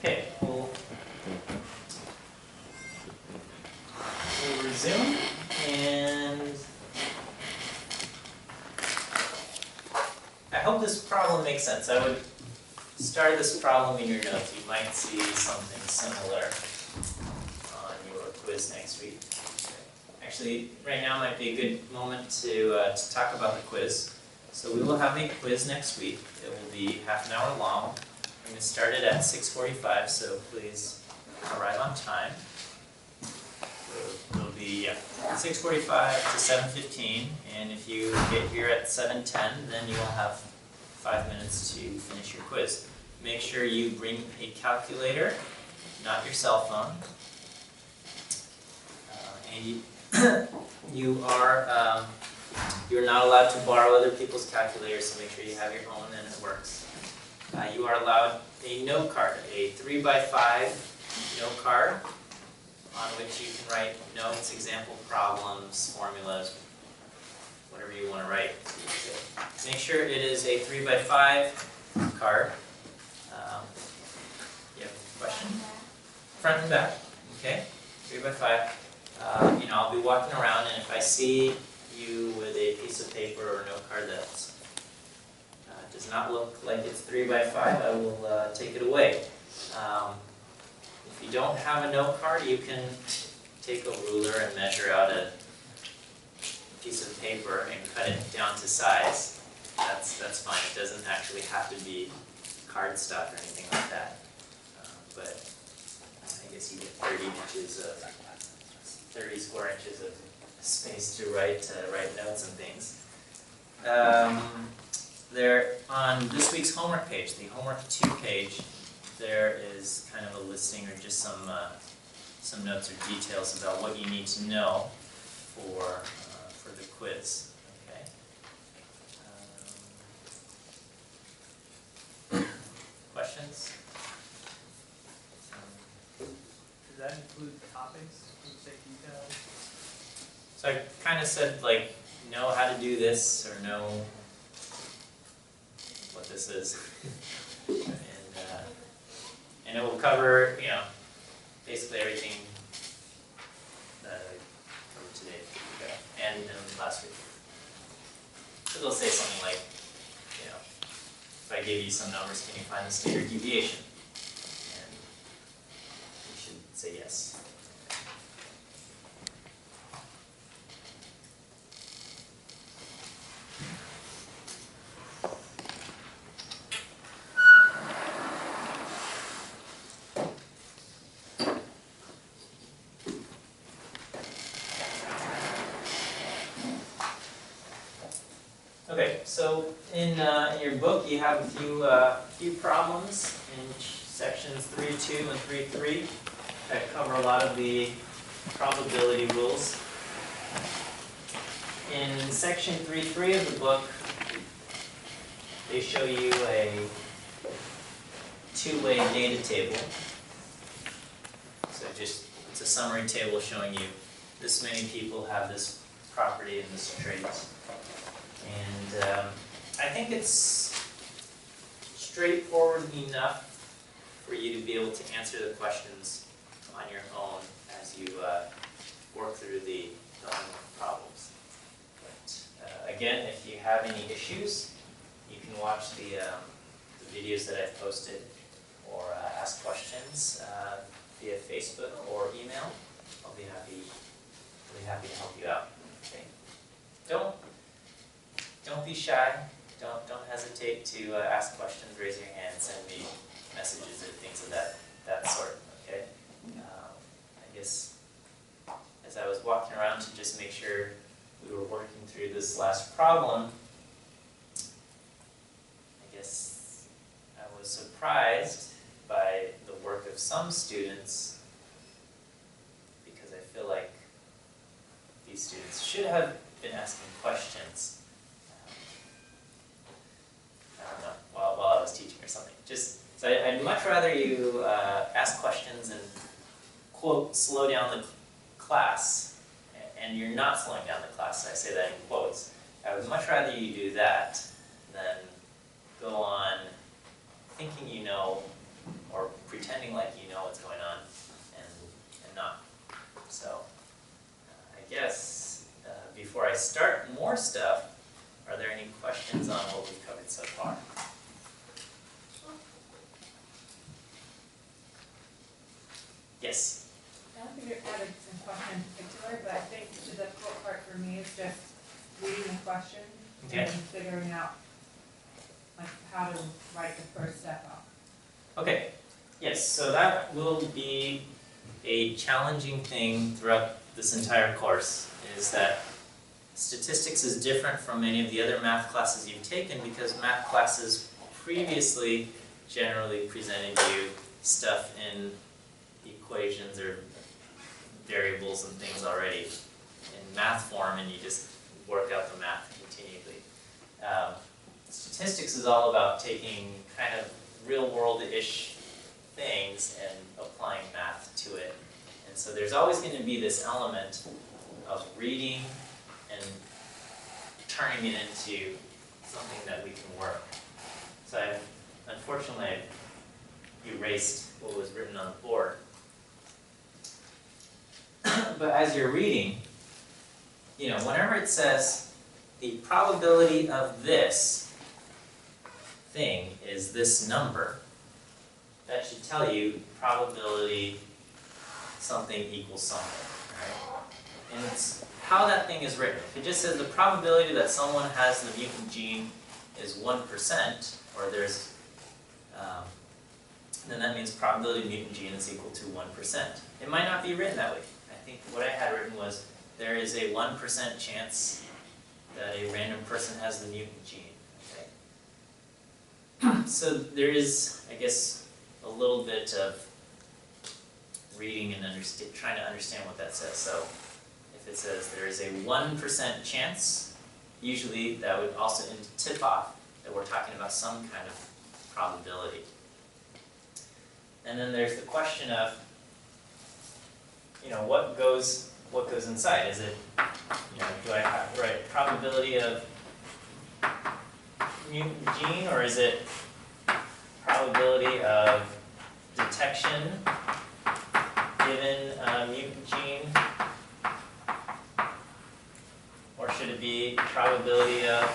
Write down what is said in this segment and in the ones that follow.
Okay, we'll resume, and I hope this problem makes sense. I would start this problem in your notes. You might see something similar on your quiz next week. Actually, right now might be a good moment to talk about the quiz. So we will have a quiz next week. It will be half an hour long. We're going to start it at 6:45, so please arrive on time. It'll be 6:45 to 7:15, and if you get here at 7:10, then you will have 5 minutes to finish your quiz. Make sure you bring a calculator, not your cell phone. And you're not allowed to borrow other people's calculators, so make sure you have your own and it works. You are allowed a note card, a 3x5 note card, on which you can write notes, example problems, formulas, whatever you want to write. Make sure it is a 3x5 card. You have a question? Front and back. Okay, 3x5. I'll be walking around, and if I see you with a piece of paper or a note card that does not look like it's 3x5, I will take it away. If you don't have a note card, you can take a ruler and measure out a piece of paper and cut it down to size. That's fine. It doesn't actually have to be cardstock or anything like that. But I guess you get 30 square inches of space to write notes and things. There on this week's homework page, the homework 2 page, there is kind of a listing or just some notes or details about what you need to know for the quiz. Okay. Questions? Does that include topics? Can you say details? So I kind of said, like, know how to do this or know what this is. And it will cover, basically everything that I covered today and last week. So it'll say something like, if I gave you some numbers, can you find the standard deviation? And you should say yes. Okay, so in your book you have a few problems in sections 3.2 and 3.3 that cover a lot of the probability rules. In section 3.3 of the book, they show you a two-way data table. So it's a summary table showing you this many people have this property in this trait. And I think it's straightforward enough for you to be able to answer the questions on your own as you work through the homework problems. But again, if you have any issues, you can watch the videos that I've posted or ask questions via Facebook or email. I'll be happy to help you out. Okay. Don't be shy. Don't hesitate to ask questions, raise your hand, send me messages or things of that sort. Okay. I guess as I was walking around to just make sure we were working through this last problem, I guess I was surprised by the work of some students, because I feel like these students should have been asking questions. I don't know, while I was teaching or something. So I'd much rather you ask questions and, quote, slow down the class, and you're not slowing down the class, I say that in quotes. I would much rather you do that than go on thinking you know, or pretending like you know what's going on and not. So I guess before I start more stuff, are there any questions on what we've covered so far? Yes? I don't think it added some question in particular, but I think the difficult part for me is just reading the question Okay. and figuring out like how to write the first step up. Okay, yes, so that will be a challenging thing throughout this entire course, is that statistics is different from many of the other math classes you've taken because math classes previously generally presented you stuff in equations or variables and things already in math form, and you just work out the math continually. Statistics is all about taking kind of real-world-ish things and applying math to it. And so there's always going to be this element of reading and turning it into something that we can work. So unfortunately I've erased what was written on the board. But as you're reading, you know, whenever it says the probability of this thing is this number, that should tell you probability something equals something, right? And it's how that thing is written. If it just says the probability that someone has the mutant gene is 1%, or there's, then that means probability of mutant gene is equal to 1%. It might not be written that way. I think what I had written was there is a 1% chance that a random person has the mutant gene. Okay? So there is, I guess, a little bit of reading and trying to understand what that says. So if it says there is a 1% chance, usually that would also tip off that we're talking about some kind of probability. And then there's the question of, you know, what goes inside? Is it, you know, do I write probability of mutant gene, or is it probability of detection given a mutant gene? Or should it be probability of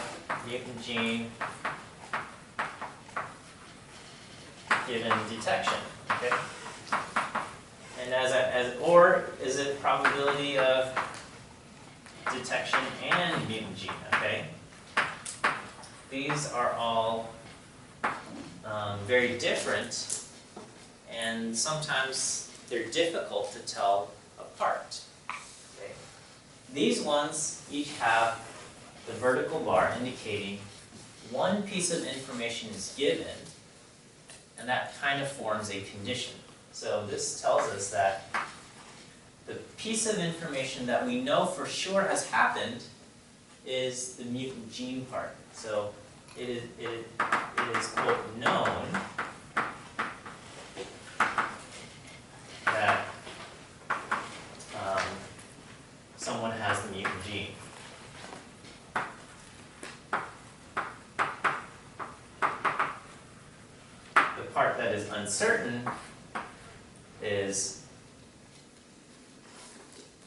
mutant gene given detection? Okay. And or is it probability of detection and mutant gene? Okay. These are all very different, and sometimes they're difficult to tell apart. Okay. These ones each have the vertical bar indicating one piece of information is given, and that kind of forms a condition. So this tells us that the piece of information that we know for sure has happened is the mutant gene part. So it is quote, known that someone has the mutant gene. The part that is uncertain is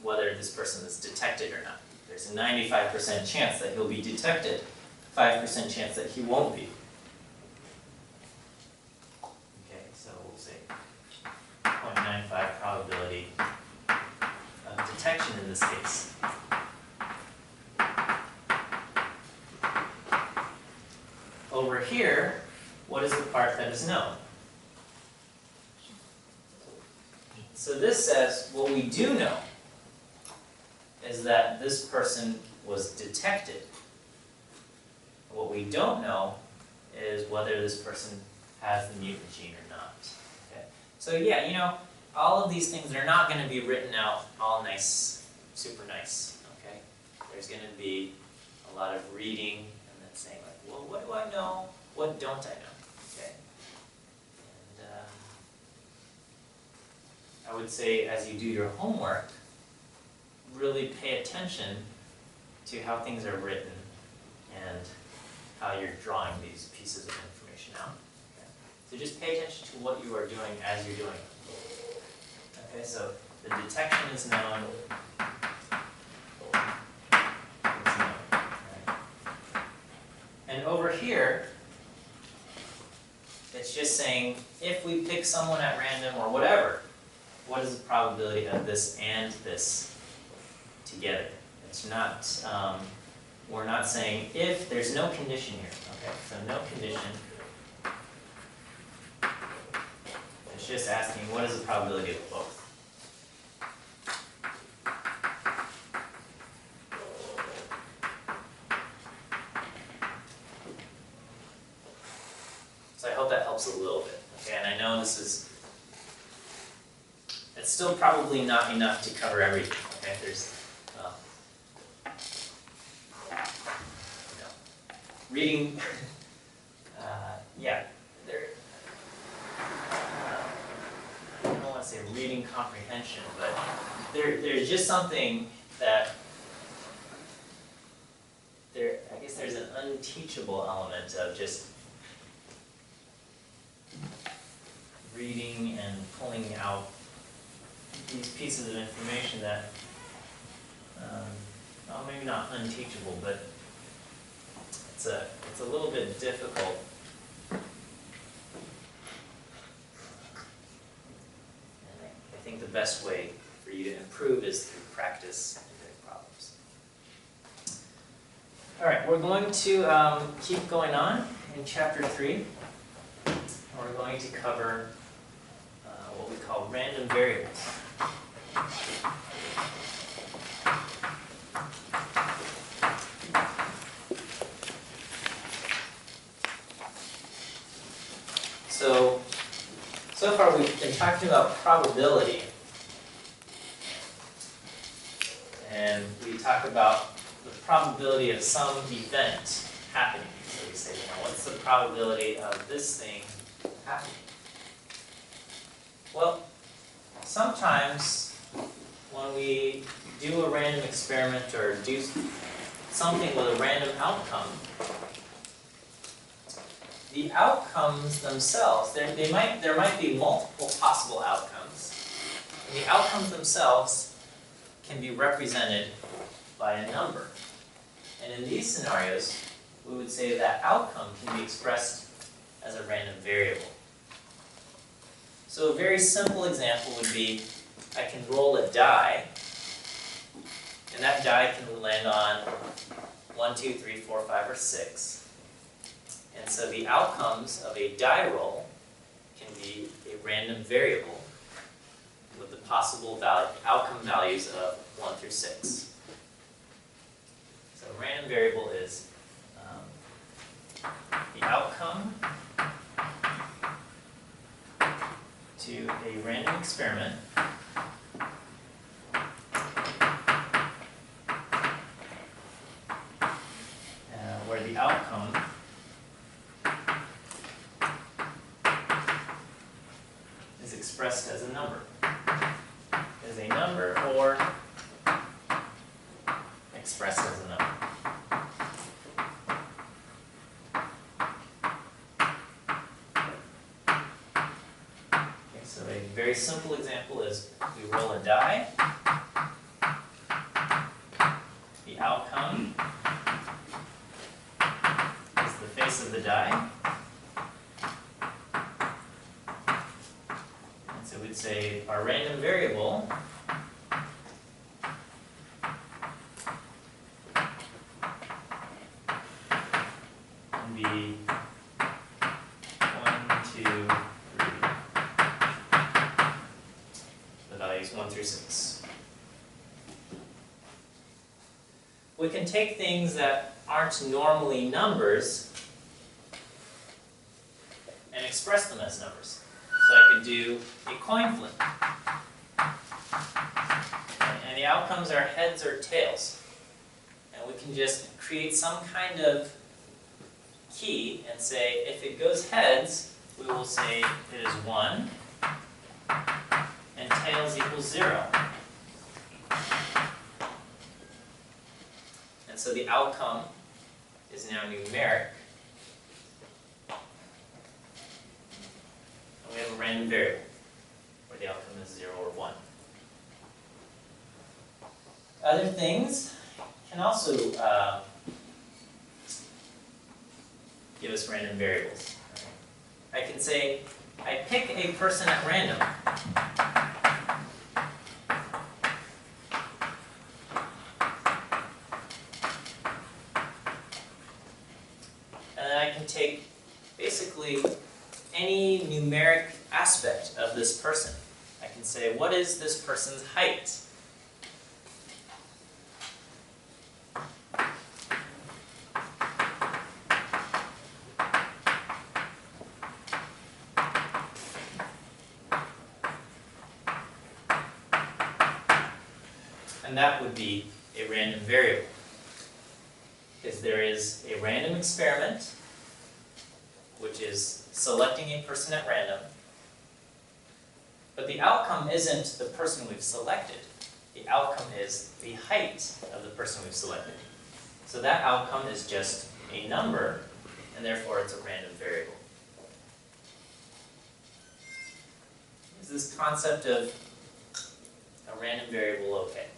whether this person is detected or not. There's a 95% chance that he'll be detected, 5% chance that he won't be. Okay, so we'll say 0.95 probability of detection in this case. Over here, what is the part that is known? So this says what we do know is that this person was detected. What we don't know is whether this person has the mutant gene or not. Okay? So yeah, you know, all of these things are not going to be written out all nice, super nice. Okay? There's going to be a lot of reading and then saying like, well, what do I know? What don't I know? Okay? And I would say as you do your homework, really pay attention to how things are written and how you're drawing these pieces of information out. Okay? So just pay attention to what you are doing as you're doing it. Okay, so the detection is known. It's known. Right? And over here, it's just saying, if we pick someone at random or whatever, what is the probability of this and this together? It's not, we're not saying if, there's no condition here, okay? So no condition. It's just asking, what is the probability of both? So I hope that helps a little bit, okay? And I know this is, it's still probably not enough to cover everything, okay? There's, reading, yeah, there, I don't want to say reading comprehension, but there's just something that, I guess there's an unteachable element of just reading and pulling out these pieces of information that, well, maybe not unteachable, but it's a little bit difficult. And I think the best way for you to improve is through practice and doing problems. All right, we're going to keep going on in chapter 3. We're going to cover what we call random variables. So far we've been talking about probability, and we talk about the probability of some event happening. So we say, what's the probability of this thing happening? Well, sometimes when we do a random experiment or do something with a random outcome, the outcomes themselves, there might be multiple possible outcomes, and the outcomes themselves can be represented by a number. And in these scenarios, we would say that outcome can be expressed as a random variable. So a very simple example would be, I can roll a die, and that die can land on 1, 2, 3, 4, 5, or 6. And so the outcomes of a die roll can be a random variable with the possible outcome values of 1 through 6. So a random variable is the outcome to a random experiment where the outcome is expressed as a number. As a number or expressed as a number. Okay, so a very simple example is we roll a die. The outcome is the face of the die. And so we'd say our random variable can be 1, 2, 3. The values 1 through 6. We can take things that aren't normally numbers and express them as numbers. So I could do a coin flip. And the outcomes are heads or tails. And we can just create some kind of key and say, if it goes heads, we will say it is 1, and tails equals 0. And so the outcome is now numeric. and we have a random variable where the outcome is 0 or 1. Other things can also give us random variables. I can say, I pick a person at random. And then I can take basically any numeric aspect of this person. I can say, what is this person's height? And that would be a random variable. Because there is a random experiment, which is selecting a person at random. But the outcome isn't the person we've selected. The outcome is the height of the person we've selected. So that outcome is just a number, and therefore it's a random variable. Is this concept of a random variable okay?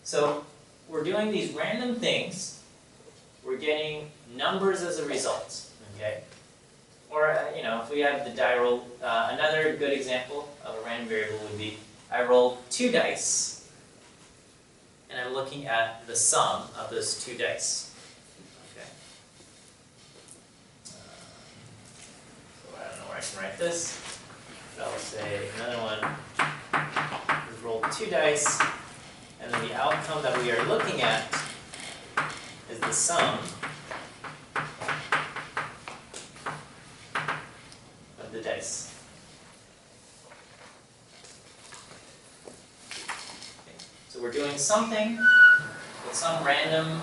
So we're doing these random things, we're getting numbers as a result, okay? Or, if we have the die roll, another good example of a random variable would be, I roll 2 dice, and I'm looking at the sum of those 2 dice, okay? So I don't know where I can write this, but I'll say another one, we've rolled 2 dice, and then the outcome that we are looking at is the sum of the dice. Okay. So we're doing something with some random,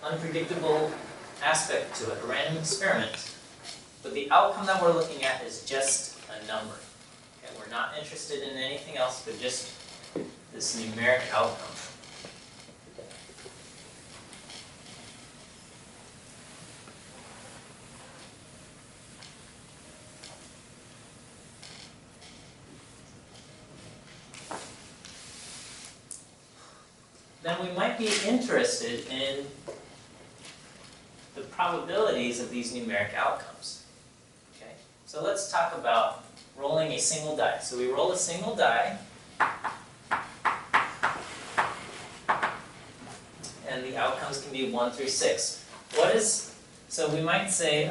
unpredictable aspect to it, a random experiment, but the outcome that we're looking at is just a number. Okay? We're not interested in anything else but just this numeric outcome. Then we might be interested in the probabilities of these numeric outcomes. Okay? So let's talk about rolling a single die. So we roll a single die, and the outcomes can be 1 through 6. So we might say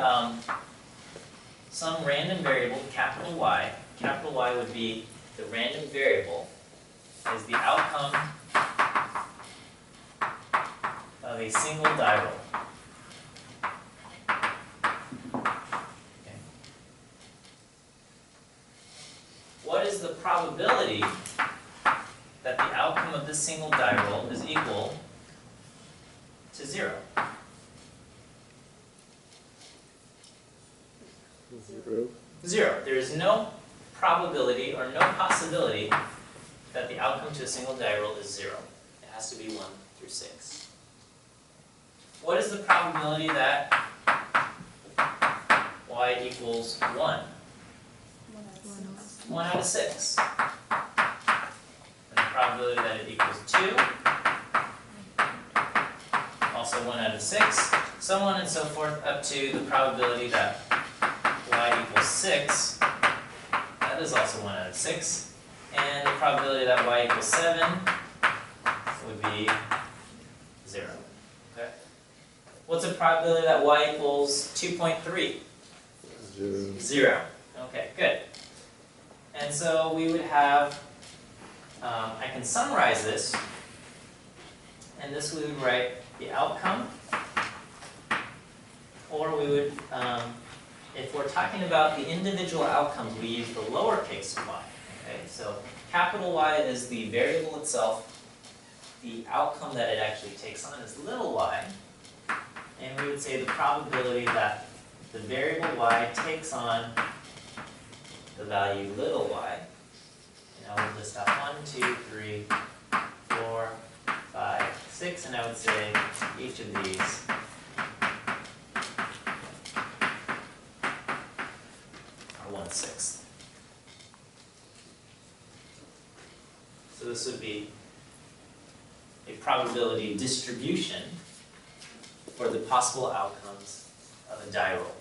some random variable, capital Y would be the random variable, is the outcome of a single die roll. Okay. What is the probability that the outcome of this single die roll is equal to 0? 0. There is no probability or no possibility that the outcome to a single die roll is 0. It has to be 1 through 6. What is the probability that y equals 1? 1 out of 6. And the probability that it equals 2, also 1 out of 6, so on and so forth, up to the probability that y equals 6, that is also 1 out of 6, and the probability that y equals 7 would be 0. Okay? What's the probability that y equals 2.3? 0. Okay, good. And so we would have, I can summarize this, and this we would write the outcome, or we would, if we're talking about the individual outcomes, we use the lowercase y. Okay, so capital Y is the variable itself. The outcome that it actually takes on is little y, and we would say the probability that the variable y takes on the value little y. And I would list out 1, 2, 3, 4, 5, 6, and I would say each of these 1/6. So this would be a probability distribution for the possible outcomes of a die roll.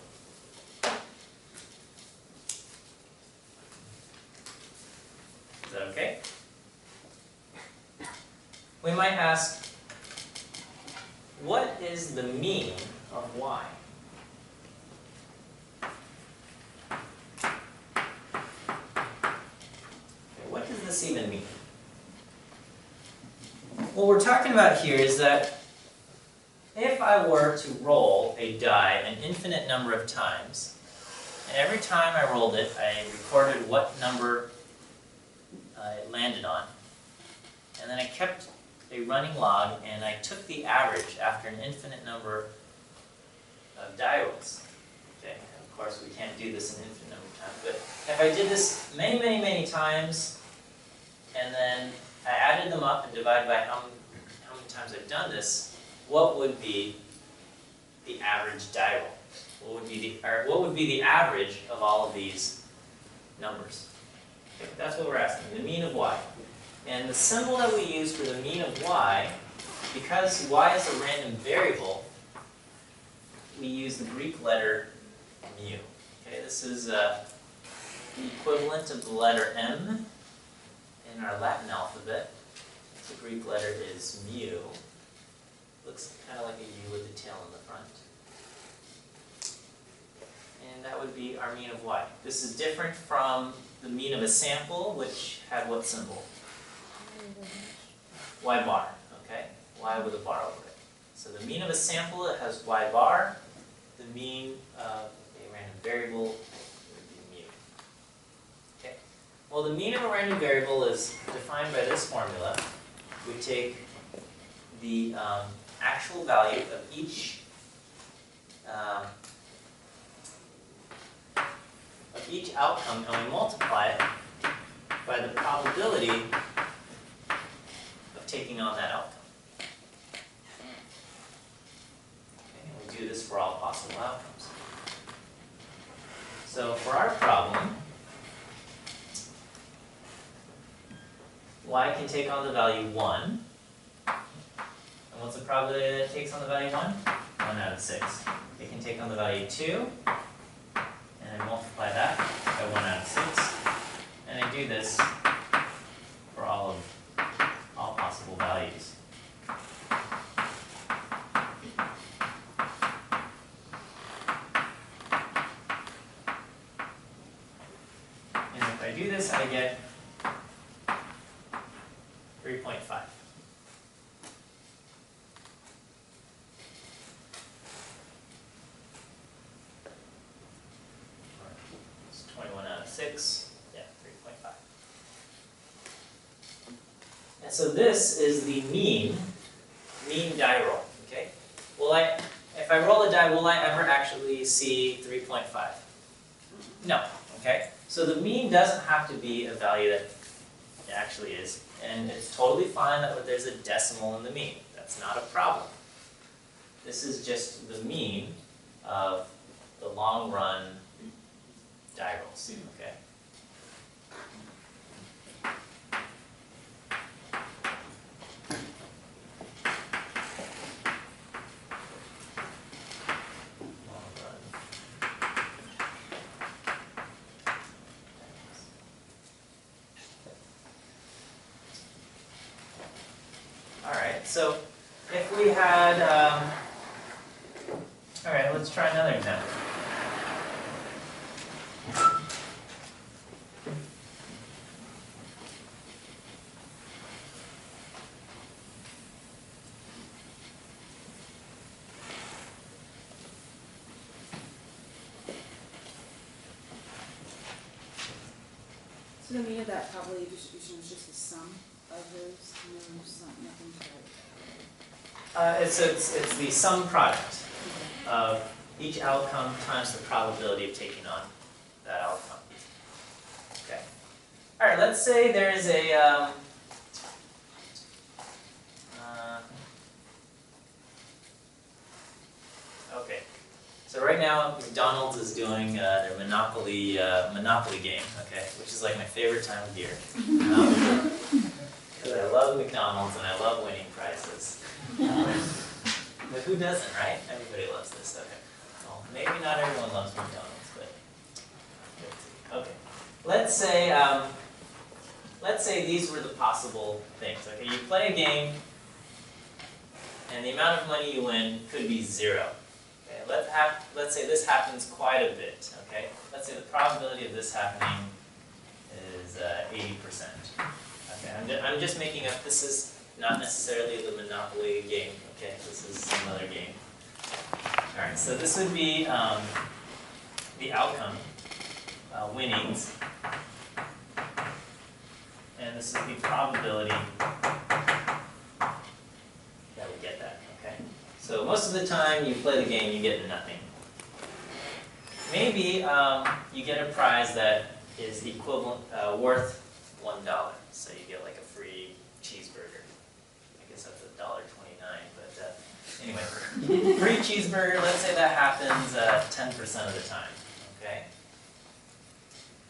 Is that okay? We might ask, what is the mean of y? Okay, what does this even mean? What we're talking about here is that if I were to roll a die an infinite number of times, and every time I rolled it, I recorded what number it landed on, and then I kept a running log, and I took the average after an infinite number of die rolls. Okay, of course we can't do this an infinite number of times, but if I did this many, many, many times, and then I added them up and divided by how many times I've done this, what would be the average die roll? What would be the average of all of these numbers? Okay, that's what we're asking, the mean of y. And the symbol that we use for the mean of y, because y is a random variable, we use the Greek letter mu. Okay, this is the equivalent of the letter m in our Latin alphabet. The Greek letter is mu. Looks kind of like a U with a tail in the front. And that would be our mean of y. This is different from the mean of a sample, which had what symbol? Y bar, okay? Y with a bar over it. So the mean of a sample, it has y bar. The mean of a random variable would be mu. Okay. Well, the mean of a random variable is defined by this formula. We take the actual value of each outcome, and we multiply it by the probability of taking on that outcome. Okay, and we do this for all possible outcomes. So for our problem, y can take on the value 1. And what's the probability that it takes on the value 1? 1 out of 6. It can take on the value 2. And I multiply that by 1 out of 6. And I do this for all possible values. And if I do this, I get 3.5. It's 21 out of 6. Yeah, 3.5. And so this is the mean die roll. Okay. If I roll a die, will I ever actually see 3.5? No. Okay. So the mean doesn't have to be a value that it actually is. And it's totally fine that there's a decimal in the mean. That's not a problem. This is just the mean of the long run die rolls. Okay? Long run. Alright, so if we had, alright, let's try another example. So the mean of that probability distribution was just the sum of those, and there was nothing to it. It's the sum product of each outcome times the probability of taking on that outcome. Okay. All right. Let's say there is a okay. So right now, McDonald's is doing their Monopoly game, okay, which is like my favorite time of year. Because I love McDonald's and I love winning prizes. But who doesn't, right? Everybody loves this, okay. Well, maybe not everyone loves McDonald's, but let's see. Okay. Let's say these were the possible things. Okay, you play a game, and the amount of money you win could be 0. Okay, let's say this happens quite a bit. Okay, let's say the probability of this happening is 80%. Okay, I'm just making up. This is not necessarily the Monopoly game. Okay, this is some other game. All right, so this would be the outcome, winnings, and this is the probability that we get that. Okay, so most of the time you play the game, you get nothing. Maybe you get a prize that is equivalent, worth $1. So you get like a free cheeseburger. I guess that's $1.29, but anyway, free cheeseburger. Let's say that happens 10% of the time. Okay,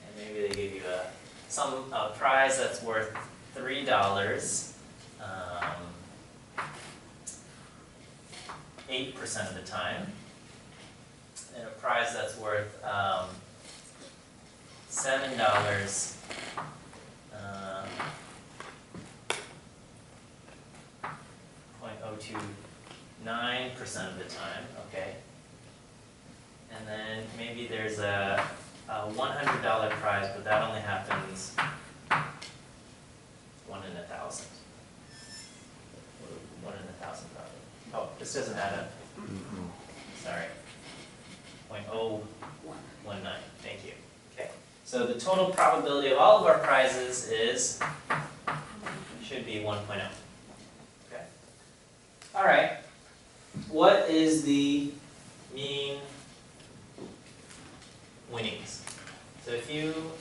and maybe they give you a prize that's worth $3. 8% of the time, and a prize that's worth $7. 0.029% of the time, okay? And then maybe there's a $100 prize, but that only happens 1 in 1,000. 1 in 1,000 probably. Oh, this doesn't add up. Sorry. 0.019, thank you. Okay, so the total probability of all of our prizes should be 1.0. Okay. All right. What is the mean winnings? So if you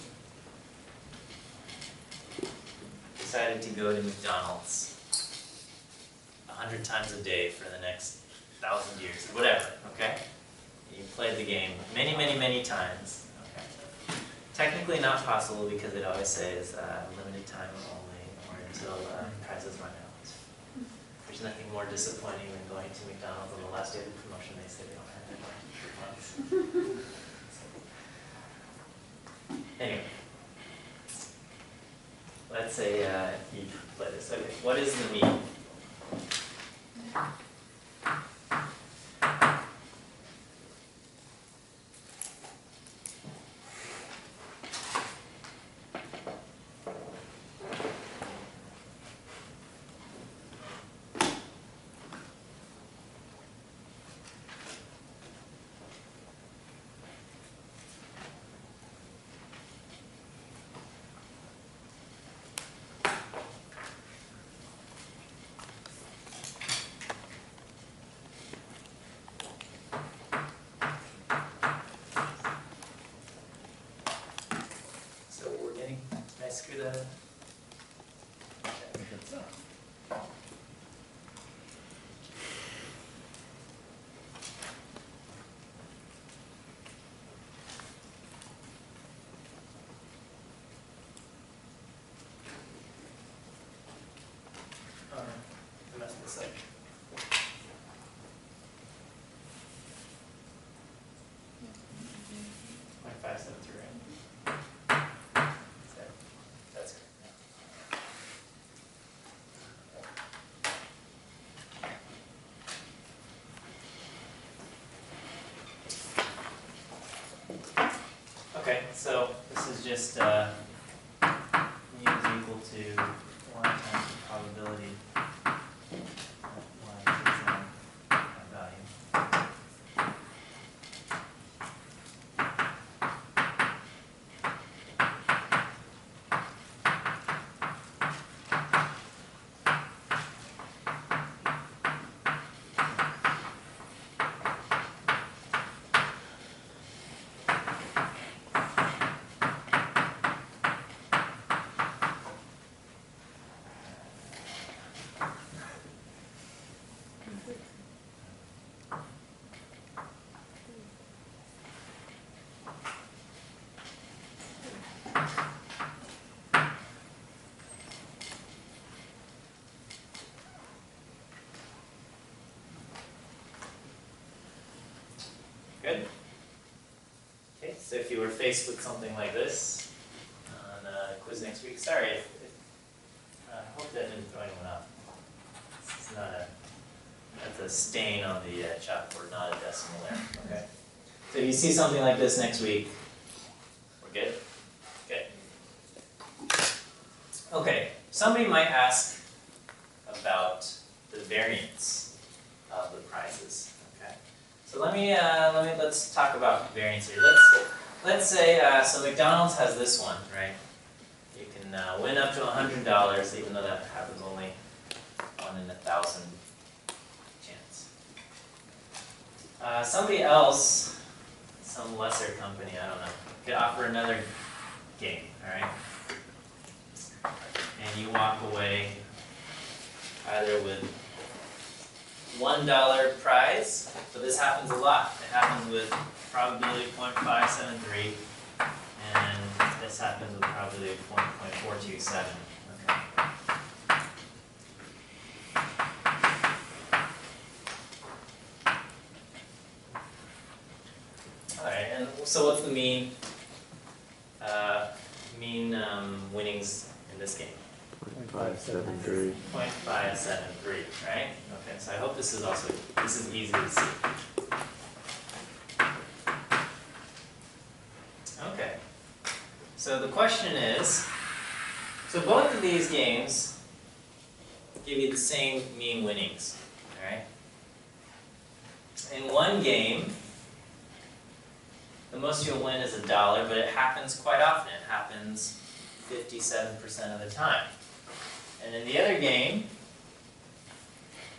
decided to go to McDonald's 100 times a day for the next 1,000 years, or whatever, okay? You played the game many, many, many times. Okay. Technically not possible because it always says limited time only, or until prizes run out. There's nothing more disappointing than going to McDonald's on the last day of the promotion. They say they don't have any more coupons. Anyway, let's say you play this. Okay, what is the mean? Can I screw that in? I messed this up. 0.573, right? That's good. Okay, so this is just mu is equal to 1 times the probability that y is that value. So if you were faced with something like this on a quiz next week, sorry, I hope that didn't throw anyone off. It's not a, that's a stain on the chalkboard, not a decimal there, okay? So if you see something like this next week, we're good? Good. Okay, somebody might ask about the variance of the prizes, okay? So let's talk about variance here. Let's say, so McDonald's has this one, right? You can win up to $100, even though that happens only 1 in 1,000 chance. Somebody else, some lesser company, I don't know, could offer another game, alright? And you walk away either with $1 prize, but this happens a lot. It happens with probability 0.573, and this happens with probability 0.427. Okay. Alright, and so what's the mean winnings in this game? 0.573. 0.573, right? Okay, so I hope this is easy to see. Okay, so the question is, so both of these games give you the same mean winnings, alright? In one game, the most you'll win is $1, but it happens quite often. It happens 57% of the time. And in the other game,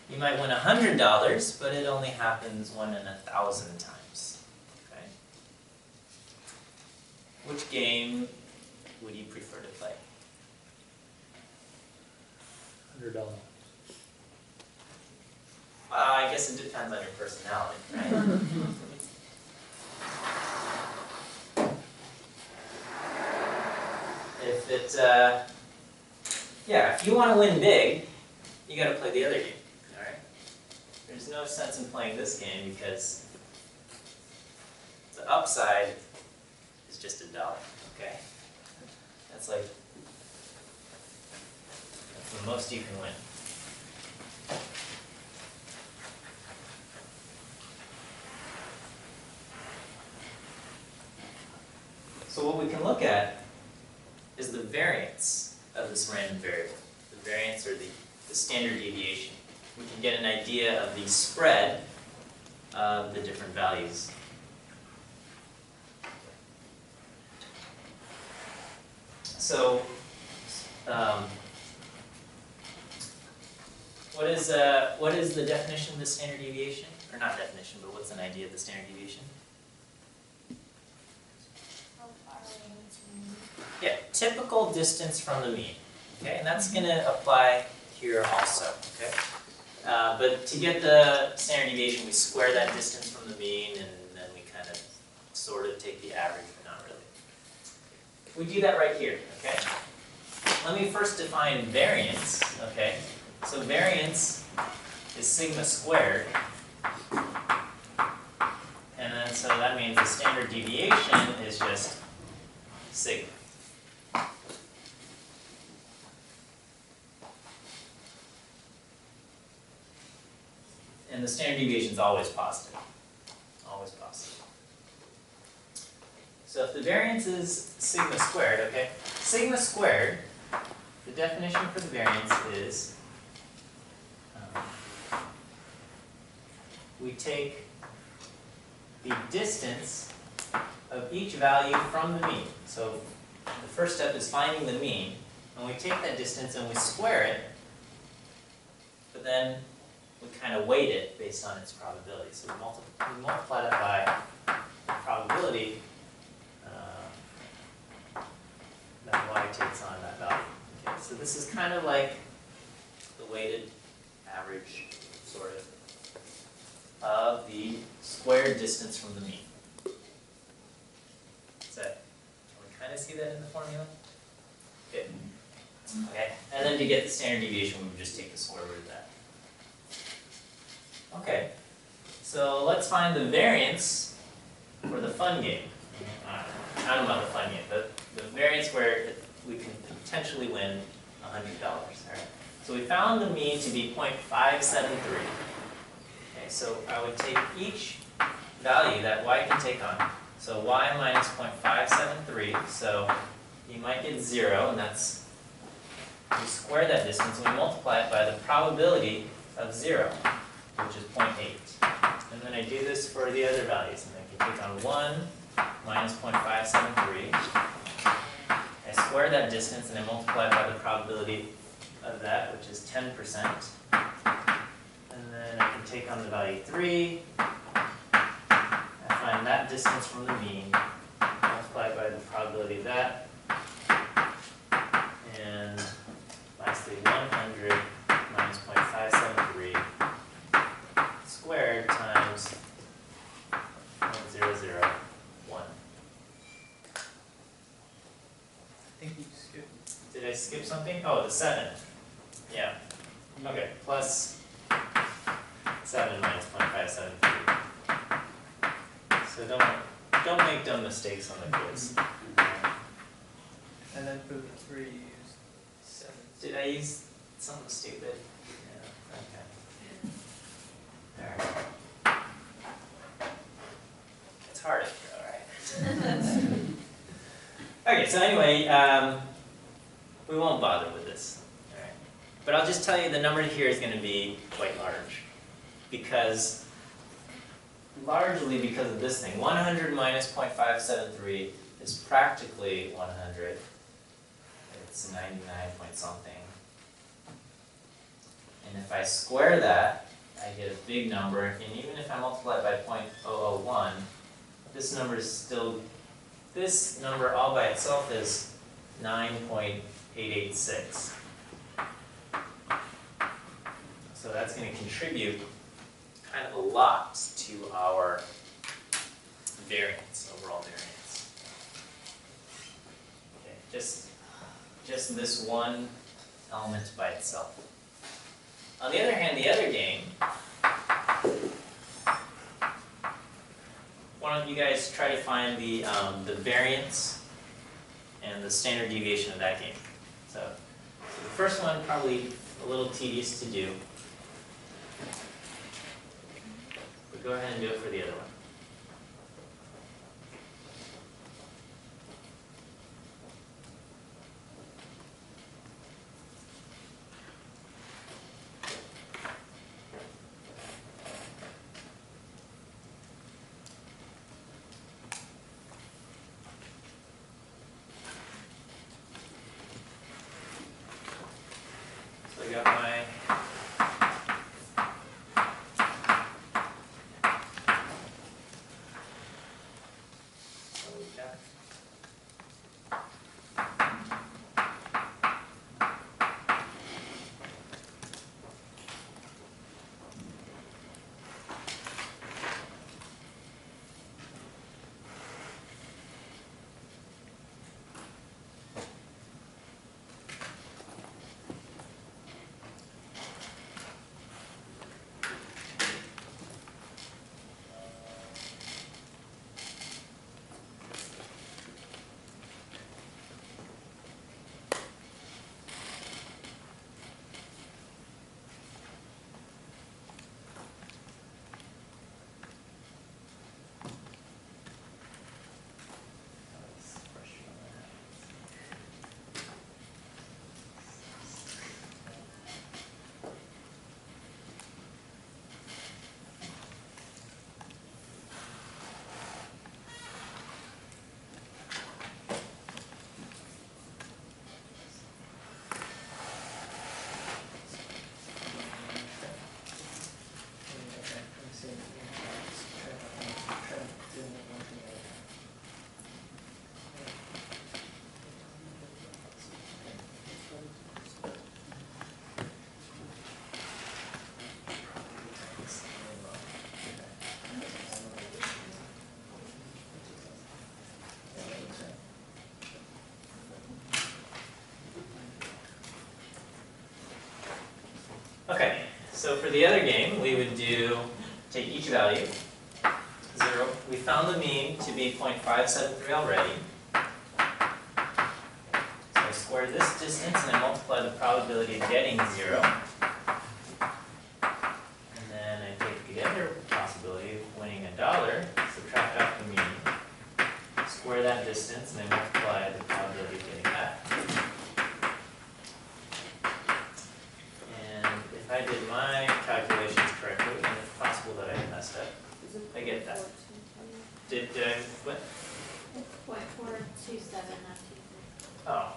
you might win $100, but it only happens 1 in 1,000 times. Okay? Which game would you prefer to play? $100. I guess it depends on your personality, right? If you want to win big, you got to play the other game, all right? There's no sense in playing this game because the upside is just $1, okay? That's the most you can win. So what we can look at is the variance of this random variable. The variance or the standard deviation. We can get an idea of the spread of the different values. So, what is the definition of the standard deviation? Or not definition, but what's an idea of the standard deviation? Yeah, typical distance from the mean. Okay, and that's going to apply here also. Okay, but to get the standard deviation, we square that distance from the mean, and then we kind of sort of take the average, but not really. We do that right here. Okay. Let me first define variance. Okay, so variance is sigma squared, and then so that means the standard deviation is just sigma. And the standard deviation is always positive. Always positive. So if the variance is sigma squared, okay? Sigma squared, the definition for the variance is we take the distance of each value from the mean. So the first step is finding the mean, and we take that distance and we square it, but then we kind of weight it based on its probability. So we multiply that by the probability that y takes on that value. Okay, so this is kind of like the weighted average, sort of the squared distance from the mean. Can we kind of see that in the formula? Good. Okay, and then to get the standard deviation, we would just take the square root of that. Okay, so let's find the variance for the fun game. I don't know about the fun game, but the variance where we can potentially win $100, all right? So we found the mean to be 0.573. Okay, so I would take each value that y can take on. So y minus 0.573, so you might get 0, and that's, we square that distance, and we multiply it by the probability of 0, which is 0.8. And then I do this for the other values, and I can take on 1 minus 0.573. I square that distance, and I multiply it by the probability of that, which is 10%. And then I can take on the value 3. I find that distance from the mean, multiplied by the probability of that. And lastly, 100 minus 0.573 squared times 0.001. I think you skipped. Did I skip something? Oh, the 7. Yeah. Okay, plus 7 minus 0.573. So don't make dumb mistakes on the quiz. And then for the 3, you used 7. Did I use something stupid? Yeah, okay. Alright. It's hard if you're alright. Okay, so anyway, we won't bother with this. Alright. But I'll just tell you the number here is going to be quite large. Largely because of this thing. 100 minus 0.573 is practically 100. It's 99 point something. And if I square that, I get a big number. And even if I multiply it by 0.001, this number is still, this number all by itself is 9.886. So that's going to contribute kind of a lot to our variance, overall variance. Okay, just this one element by itself. On the other hand, the other game, why don't you guys try to find the variance and the standard deviation of that game. So the first one probably a little tedious to do. But go ahead and do it for the other one. So I got my So for the other game, we would take each value, 0. We found the mean to be 0.573 already. So I square this distance and I multiply the probability of getting 0. And then I take the other possibility of winning $1, subtract off the mean, square that distance, and I multiply the probability of getting that. And if I did my calculations correctly, and it's possible that I messed up, Is it I get that. 4.22? did I, what? It's 0.427, not 23. Oh.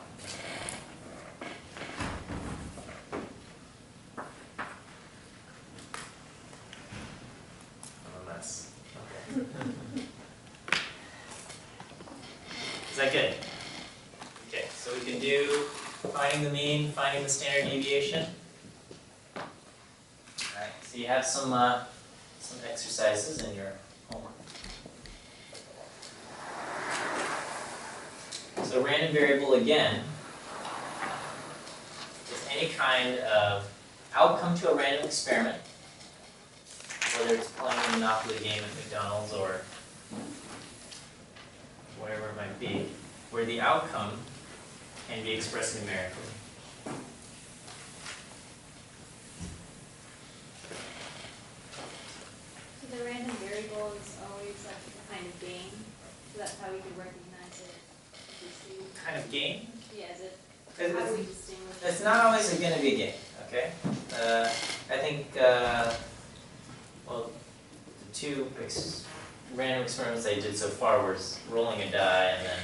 I'm a mess. Okay. Is that good? Okay, so we can do finding the mean, finding the standard deviation. Alright, so you have some exercises in your homework. So random variable again is any kind of outcome to a random experiment, whether it's playing a Monopoly game at McDonald's or whatever it might be, where the outcome can be expressed numerically. So the random variable is always like a kind of game, so that's how we can recognize it. If we see- Kind of game? Yeah, is it, It's- how do we distinguish? It's not always going to be a game, okay? I think, well, the two random experiments I did so far was rolling a die and then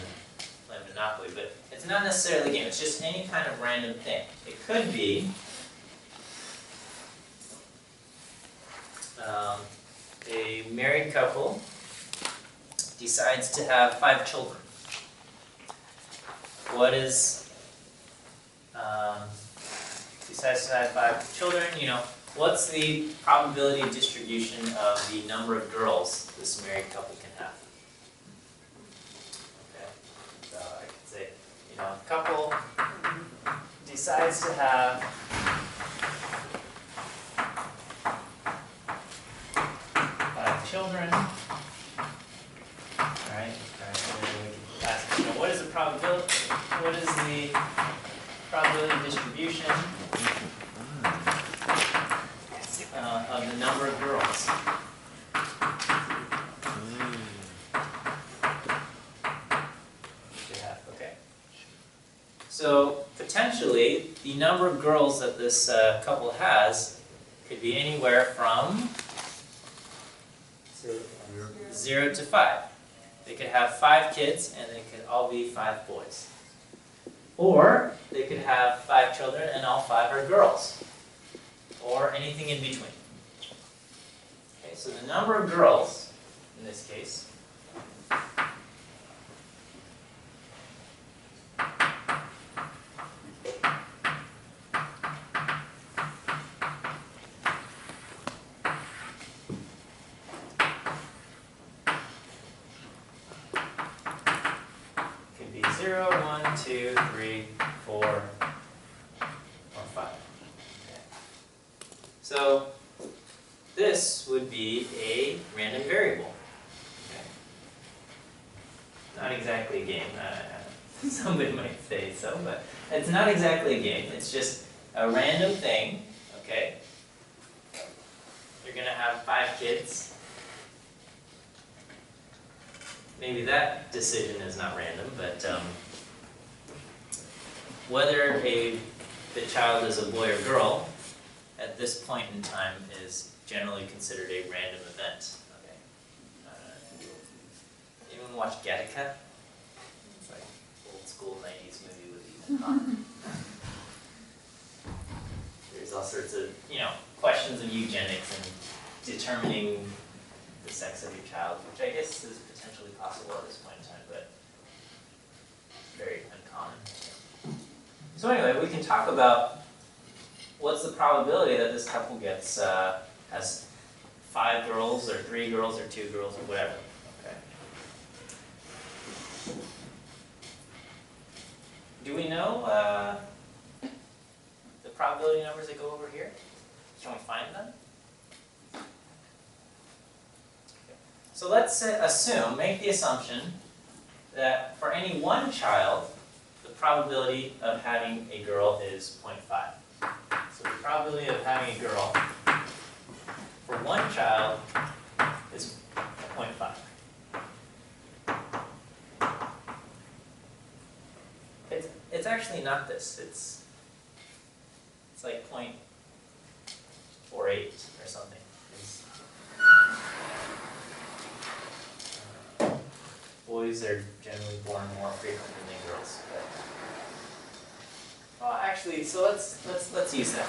playing Monopoly, but it's not necessarily a game, it's just any kind of random thing. It could be a married couple decides to have 5 children. What is decides to have 5 children, what's the probability distribution of the number of girls this married couple can have? Okay, so I could say, a couple decides to have 5 children. Alright, and then we can ask, what is the probability, what is the probability distribution of the number of girls? They have, okay. So potentially, the number of girls that this couple has could be anywhere from 0 to 5. They could have 5 kids and they could all be 5 boys. Or they could have 5 children and all 5 are girls. Or anything in between. Okay, so the number of girls, in this case, could be 0, 1, 2, 3, 4, or 5. Okay. So this would be a random variable. Okay. Not exactly a game. Somebody might say so, but it's not exactly a game. It's just a random thing. Okay. You're gonna have 5 kids. Maybe that decision is not random, but whether the child is a boy or girl at this point in time is generally considered a random event. Okay. Anyone watch Gattaca? It's like old school 90s movie with Ethan Hawke. There's all sorts of, questions of eugenics and determining the sex of your child, which I guess is potentially possible at this point in time, but very uncommon. So anyway, we can talk about what's the probability that this couple gets has 5 girls or 3 girls or 2 girls or whatever. Okay. Do we know the probability numbers that go over here? Can we find them? So let's make the assumption that for any one child, the probability of having a girl is 0.5. So the probability of having a girl for one child is 0.5. It's actually not this. It's like 0.48 or something. Boys are generally born more frequently than girls. Well, actually, so let's use that.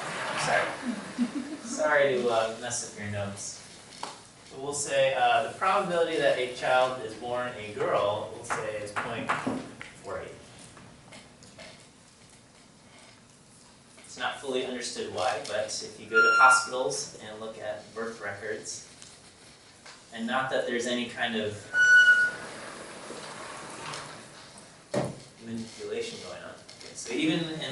Sorry to mess up your notes. So we'll say the probability that a child is born a girl, we'll say is 0.48. It's not fully understood why, but if you go to hospitals and look at birth records, and not that there's any kind of manipulation going on. Okay, so even in